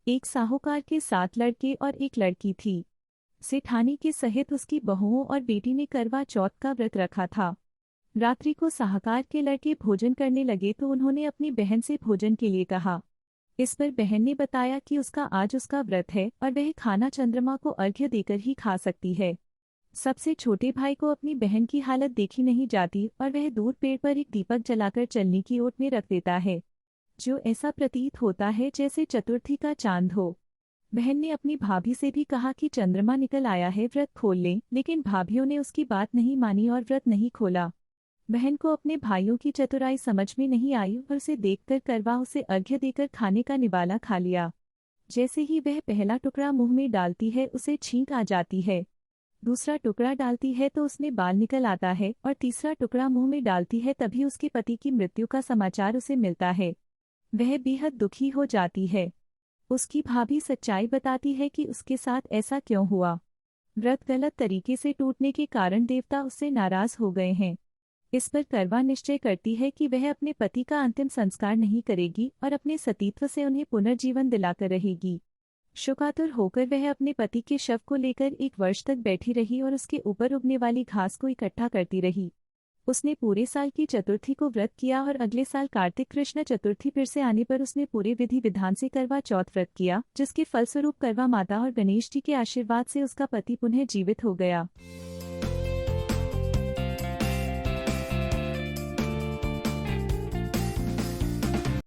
एक साहूकार के 7 लड़के और एक लड़की थी। सेठानी के सहित उसकी बहुओं और बेटी ने करवा चौथ का व्रत रखा था। रात्रि को साहूकार के लड़के भोजन करने लगे तो उन्होंने अपनी बहन से भोजन के लिए कहा। इस पर बहन ने बताया कि आज उसका व्रत है और वह खाना चंद्रमा को अर्घ्य देकर ही खा सकती है। सबसे छोटे भाई को अपनी बहन की हालत देखी नहीं जाती और वह दूर पेड़ पर एक दीपक जलाकर चलनी की ओट में रख देता है, जो ऐसा प्रतीत होता है जैसे चतुर्थी का चांद हो। बहन ने अपनी भाभी से भी कहा कि चंद्रमा निकल आया है, व्रत खोल लें, लेकिन भाभीयों ने उसकी बात नहीं मानी और व्रत नहीं खोला। बहन को अपने भाइयों की चतुराई समझ में नहीं आई और उसे देखकर करवा उसे अर्घ्य देकर खाने का निवाला खा लिया। जैसे ही वह पहला टुकड़ा मुंह में डालती है उसे छींक आ जाती है, दूसरा टुकड़ा डालती है तो उसमें बाल निकल आता है और तीसरा टुकड़ा मुंह में डालती है तभी उसके पति की मृत्यु का समाचार उसे मिलता है। वह बेहद दुखी हो जाती है। उसकी भाभी सच्चाई बताती है कि उसके साथ ऐसा क्यों हुआ। व्रत गलत तरीके से टूटने के कारण देवता उससे नाराज हो गए हैं। इस पर करवा निश्चय करती है कि वह अपने पति का अंतिम संस्कार नहीं करेगी और अपने सतीत्व से उन्हें पुनर्जीवन दिलाकर रहेगी। शोकातुर होकर वह अपने पति के शव को लेकर 1 वर्ष तक बैठी रही और उसके ऊपर उगने वाली घास को इकट्ठा करती रही। उसने पूरे साल की चतुर्थी को व्रत किया और अगले साल कार्तिक कृष्ण चतुर्थी फिर से आने पर उसने पूरे विधि विधान से करवा चौथ व्रत किया, जिसके फलस्वरूप करवा माता और गणेश जी के आशीर्वाद से उसका पति पुनः जीवित हो गया।